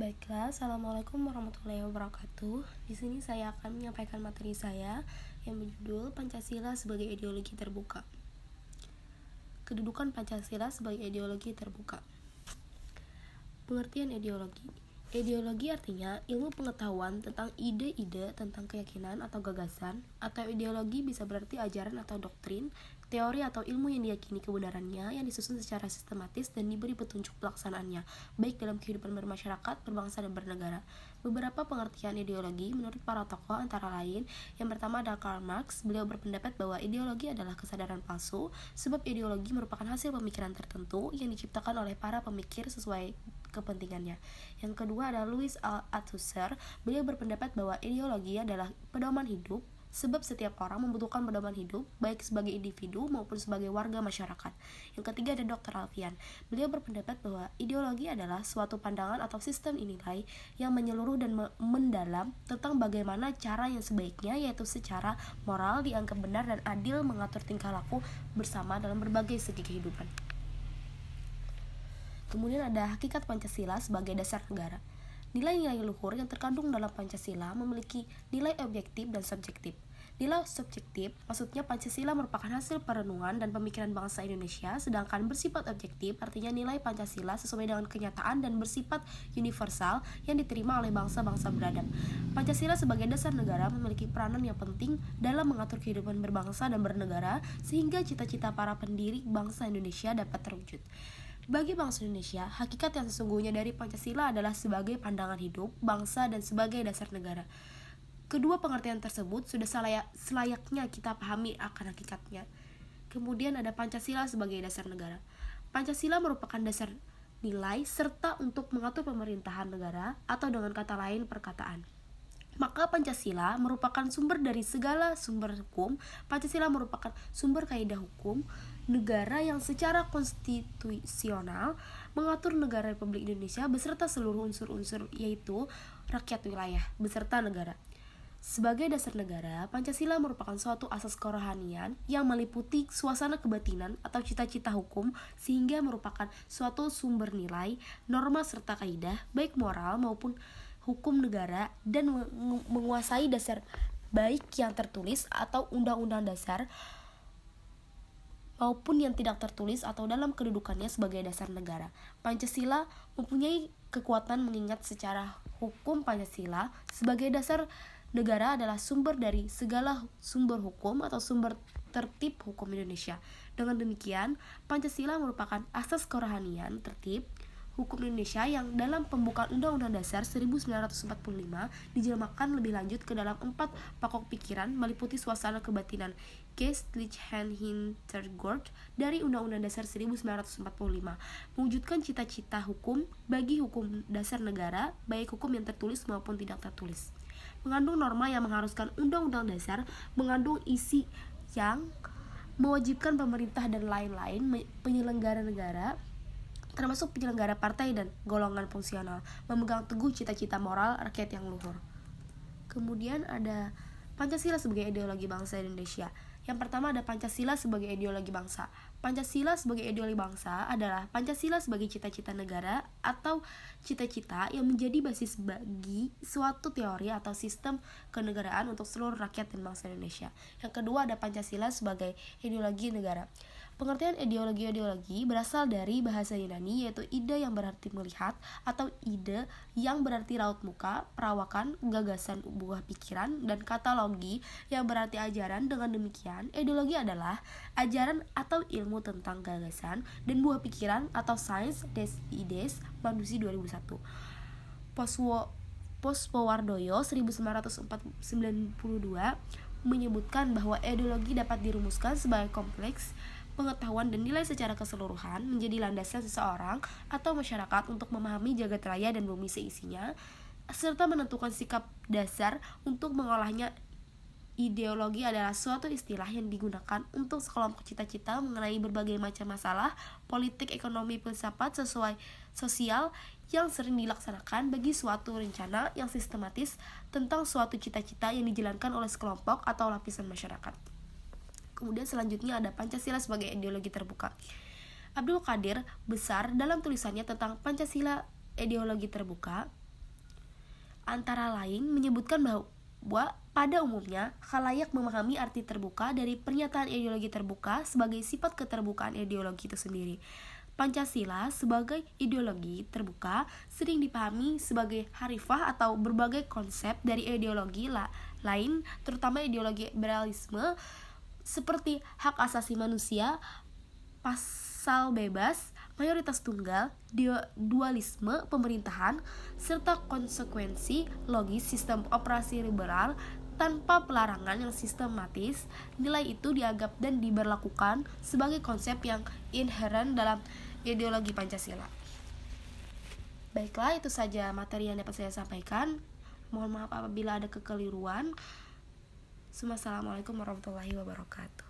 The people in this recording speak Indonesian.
Baiklah, Assalamualaikum warahmatullahi wabarakatuh. Di sini saya akan menyampaikan materi saya yang berjudul Pancasila sebagai ideologi terbuka. Kedudukan Pancasila sebagai ideologi terbuka. Pengertian ideologi. Ideologi artinya ilmu pengetahuan tentang ide-ide, tentang keyakinan atau gagasan, atau ideologi bisa berarti ajaran atau doktrin, teori atau ilmu yang diyakini kebenarannya, yang disusun secara sistematis dan diberi petunjuk pelaksanaannya, baik dalam kehidupan bermasyarakat, berbangsa, dan bernegara. Beberapa pengertian ideologi menurut para tokoh antara lain, yang pertama adalah Karl Marx. Beliau berpendapat bahwa ideologi adalah kesadaran palsu, sebab ideologi merupakan hasil pemikiran tertentu yang diciptakan oleh para pemikir sesuai kepentingannya. Yang kedua adalah Louis Althusser. Beliau berpendapat bahwa ideologi adalah pedoman hidup, sebab setiap orang membutuhkan pedoman hidup, baik sebagai individu maupun sebagai warga masyarakat. Yang ketiga ada Dr. Alfian. Beliau berpendapat bahwa ideologi adalah suatu pandangan atau sistem nilai yang menyeluruh dan mendalam tentang bagaimana cara yang sebaiknya, yaitu secara moral dianggap benar dan adil mengatur tingkah laku bersama dalam berbagai segi kehidupan. Kemudian ada hakikat Pancasila sebagai dasar negara. Nilai-nilai luhur yang terkandung dalam Pancasila memiliki nilai objektif dan subjektif. Nilai subjektif, maksudnya Pancasila merupakan hasil perenungan dan pemikiran bangsa Indonesia, sedangkan bersifat objektif artinya nilai Pancasila sesuai dengan kenyataan dan bersifat universal yang diterima oleh bangsa-bangsa beradab. Pancasila sebagai dasar negara memiliki peranan yang penting dalam mengatur kehidupan berbangsa dan bernegara, sehingga cita-cita para pendiri bangsa Indonesia dapat terwujud. Bagi bangsa Indonesia, hakikat yang sesungguhnya dari Pancasila adalah sebagai pandangan hidup, bangsa, dan sebagai dasar negara. Kedua pengertian tersebut sudah selayaknya kita pahami akan hakikatnya. Kemudian ada Pancasila sebagai dasar negara. Pancasila merupakan dasar nilai serta untuk mengatur pemerintahan negara, atau dengan kata lain perkataan. Maka Pancasila merupakan sumber dari segala sumber hukum. Pancasila merupakan sumber kaidah hukum negara yang secara konstitusional mengatur negara Republik Indonesia beserta seluruh unsur-unsur, yaitu rakyat, wilayah, beserta negara. Sebagai dasar negara, Pancasila merupakan suatu asas kerohanian yang meliputi suasana kebatinan atau cita-cita hukum, sehingga merupakan suatu sumber nilai, norma serta kaidah, baik moral maupun hukum negara, dan menguasai dasar baik yang tertulis atau undang-undang dasar maupun yang tidak tertulis atau dalam kedudukannya sebagai dasar negara. Pancasila mempunyai kekuatan mengingat secara hukum Pancasila sebagai dasar negara adalah sumber dari segala sumber hukum atau sumber tertib hukum Indonesia. Dengan demikian, Pancasila merupakan asas kerohanian tertib hukum Indonesia yang dalam pembukaan Undang-Undang Dasar 1945 dijelmakan lebih lanjut ke dalam 4 pokok pikiran meliputi suasana kebatinan Geistlichkeit Hintergrund dari Undang-Undang Dasar 1945, mewujudkan cita-cita hukum bagi hukum dasar negara, baik hukum yang tertulis maupun tidak tertulis. Mengandung norma yang mengharuskan Undang-Undang Dasar, mengandung isi yang mewajibkan pemerintah dan lain-lain penyelenggara negara, termasuk penyelenggara partai dan golongan fungsional, memegang teguh cita-cita moral rakyat yang luhur. Kemudian ada Pancasila sebagai ideologi bangsa Indonesia. Yang pertama ada Pancasila sebagai ideologi bangsa. Pancasila sebagai ideologi bangsa adalah Pancasila sebagai cita-cita negara atau cita-cita yang menjadi basis bagi suatu teori atau sistem kenegaraan untuk seluruh rakyat dan bangsa Indonesia. Yang kedua ada Pancasila sebagai ideologi negara. Pengertian ideologi berasal dari bahasa Yunani, yaitu ide yang berarti melihat, atau ide yang berarti raut muka, perawakan, gagasan, buah pikiran, dan kata logi yang berarti ajaran. Dengan demikian, ideologi adalah ajaran atau ilmu tentang gagasan dan buah pikiran atau sains des idees manusia 2001. Poswowardoyo 1992 menyebutkan bahwa ideologi dapat dirumuskan sebagai kompleks pengetahuan dan nilai secara keseluruhan, menjadi landasan seseorang atau masyarakat untuk memahami jagat raya dan bumi seisinya, serta menentukan sikap dasar untuk mengolahnya. Ideologi adalah suatu istilah yang digunakan untuk sekelompok cita-cita mengenai berbagai macam masalah politik, ekonomi, filsafat, sesuai sosial yang sering dilaksanakan bagi suatu rencana yang sistematis tentang suatu cita-cita yang dijalankan oleh sekelompok atau lapisan masyarakat. Kemudian selanjutnya ada Pancasila sebagai ideologi terbuka. Abdul Qadir Besar dalam tulisannya tentang Pancasila ideologi terbuka antara lain menyebutkan bahwa pada umumnya khalayak memahami arti terbuka dari pernyataan ideologi terbuka sebagai sifat keterbukaan ideologi itu sendiri. Pancasila sebagai ideologi terbuka sering dipahami sebagai harifah atau berbagai konsep dari ideologi lain, terutama ideologi liberalisme seperti hak asasi manusia, pasal bebas, mayoritas tunggal, dualisme pemerintahan, serta konsekuensi logis sistem operasi liberal tanpa pelarangan yang sistematis. Nilai itu dianggap dan diberlakukan sebagai konsep yang inheren dalam ideologi Pancasila. Baiklah, itu saja materi yang dapat saya sampaikan. Mohon maaf apabila ada kekeliruan. Assalamualaikum warahmatullahi wabarakatuh.